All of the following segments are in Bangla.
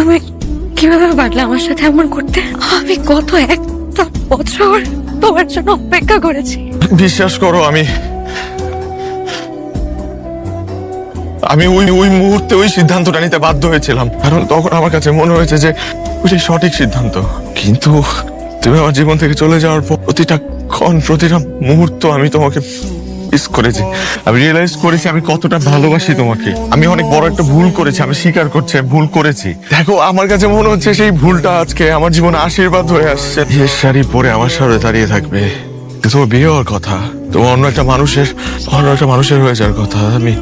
তুমি কিভাবে পারলে আমার সাথে এমন করতে? আমি গত একটা বছর তোমার জন্য অপেক্ষা করেছি। বিশ্বাস করো, আমি ওই মুহূর্তে ওই সিদ্ধান্তটা নিতে বাধ্য হয়েছিলাম, কারণ তখন আমার কাছে মনে হয়েছে যে ওইটাই সঠিক সিদ্ধান্ত। কিন্তু তুমি আমার জীবন থেকে চলে যাওয়ার পর প্রতিটা ক্ষণ, প্রতিটা মুহূর্ত আমি তোমাকে মিস করেছি। আমি রিয়েলাইজ করেছি আমি কতটা ভালোবাসি তোমাকে। আমি অনেক বড় একটা ভুল করেছি, আমি স্বীকার করছি ভুল করেছি। দেখো, আমার কাছে মনে হচ্ছে সেই ভুলটা আজকে আমার জীবনে আশীর্বাদ হয়ে আসছে। বিয়ের শাড়ি পরে আমার সামনে দাঁড়িয়ে থাকবে, তোমার বিয়ে হওয়ার কথা, তোমার অন্য একটা মানুষের হয়ে যাওয়ার কথা। আমি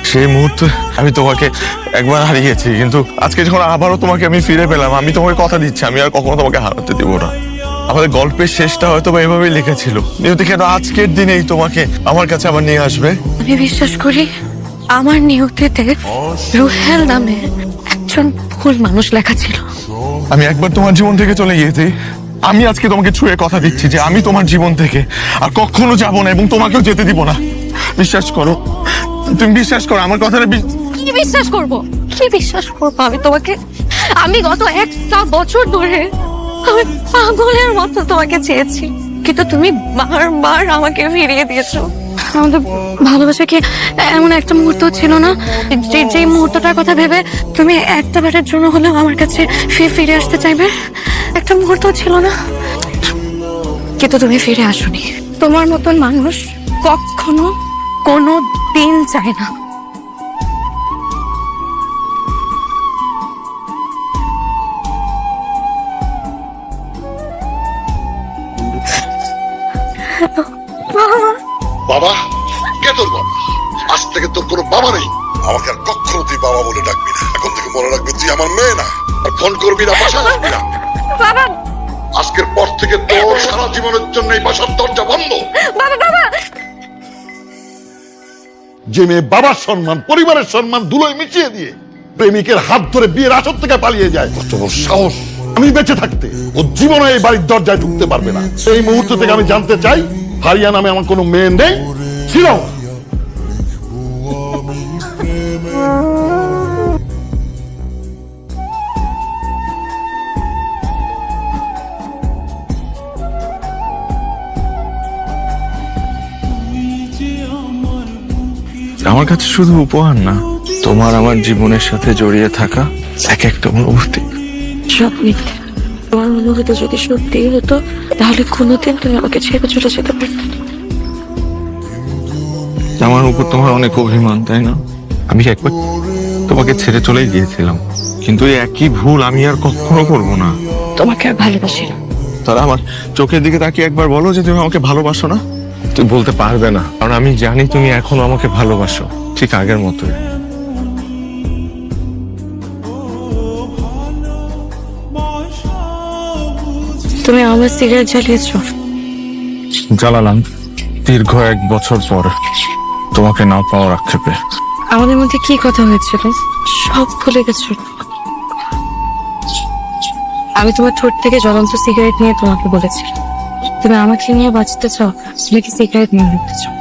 সেই মুহূর্তে আমি তোমাকে একবার হারিয়েছি, কিন্তু আজকে যখন আবারও তোমাকে আমি ফিরে পেলাম, আমি তোমাকে কথা দিচ্ছি আমি আর কখনো তোমাকে হারাতে দিব না। আমাদের গল্পের শেষটা হয়তো বা এভাবেই লিখেছিল, কিন্তু কেন আজকের দিনেই তোমাকে আমার কাছে আবার নিয়ে আসবে? আমি বিশ্বাস করি আমার নিয়তিতে রুহেল নামে একজন ভুল মানুষ লেখা ছিল। আমি একবার তোমার জীবন থেকে চলে গিয়েছি, আমি আজকে তোমাকে ছুঁয়ে কথা দিচ্ছি যে আমি তোমার জীবন থেকে আর কখনো যাব না এবং তোমাকেও যেতে দিব না। বিশ্বাস করো, তুমি বিশ্বাস করো আমার কথাটা। কি বিশ্বাস করব? আমি তোমাকে, আমি গত একটা বছর ধরে আমি পাগলের মতো তোমাকে চেয়েছি, কিন্তু তুমি বারবার আমাকে ফিরিয়ে দিয়েছো। আমাদের ভালোবাসা কি এমন একটা মুহূর্ত ছিল না যে মুহূর্তটার কথা ভেবে তুমি একটা বারের জন্য হলেও আমার কাছে ফিরে আসতে চাইবে? একটা মুহূর্ত ছিল না, কিন্তু তুমি ফিরে আসোনি। তোমার মতন মানুষ কখনো কোনো দিন চায় না। বাবা, কে তোর বাবা? আজ থেকে তোর কোনো বাবা নেই। আমাকে আর কখনো তুই বাবা বলে ডাকবি না। এখন থেকে মনে রাখবি তুই আমার মেয়ে না। আর ফোন করবি না, বাসায় আসবি না। বাবা, আজকের পর থেকে তোর সারা জীবনের জন্য এই বাসার দরজা বন্ধ। বাবা, বাবা। যে মেয়ে বাবার সম্মান, পরিবারের সম্মান ধুলোয় মিশিয়ে দিয়ে প্রেমিকের হাত ধরে বিয়ের আসর থেকে পালিয়ে যায়, কত বড় সাহস! আমি বেঁচে থাকতে ও জীবনে এই বাড়ির দরজায় ঢুকতে পারবে না। এই মুহূর্ত থেকে আমি জানতে চাই, হারিয়া নামে আমার কোনো মেয়ে নেই, ছিল। আমার কাছে শুধু উপহার না, তোমার আমার জীবনের সাথে জড়িয়ে থাকা এক একটা অনুভূতি। সব মিথ্যে। তোমার অনুভূতি যদি সত্যি হতো তাহলে কোনোদিন তুমি আমাকে ছেড়ে চলে যেতে পারতে না। আমার উপর তোমার অনেক অভিমান, তাই না? আমি একবার তোমাকে ছেড়ে চলে গিয়েছিলাম, কিন্তু এই একই ভুল আমি আর কখনো করবো না। তোমাকে আর ভালোবাসি না। তারা আমার চোখের দিকে তাকিয়ে একবার বলো যে তুমি আমাকে ভালোবাসো না। তুমি বলতে পারবে না, কারণ আমি জানি তুমি এখনো আমাকে ভালোবাসো, ঠিক আগের মতোই। তুমি আমার সিগারেট জ্বালিয়েছো। জ্বালালাম দীর্ঘ 1 বছর পর, তোমাকে না পাওয়ার আক্ষেপে। আমাদের মধ্যে কি কথা হয়েছিল সব ভুলে গেছো। আমি তোমার ঠোঁট থেকে জ্বলন্ত সিগারেট নিয়ে তোমাকে বলেছি তুমি আমাকে নিয়ে বাঁচতে চাও, তুমি কি সিগারেট নিয়ে বাঁচতে চাও?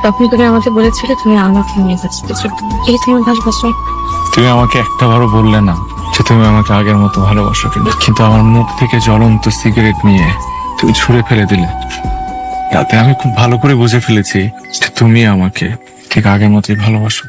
তখন তুমি আমাকে বলেছিলে তুমি আমাকে নিয়ে বাঁচতে চাও। এই তোমার ভালোবাসা। তুমি আমাকে একটাবারও বললে না যে তুমি আমাকে আগের মতো ভালোবাসো, কিন্তু আমার মুখ থেকে জ্বলন্ত সিগারেট নিয়ে তুমি ছুঁড়ে ফেলে দিলে। তাতে আমি খুব ভালো করে বুঝে ফেলেছি যে তুমি আমাকে ঠিক আগের মতোই ভালোবাসো।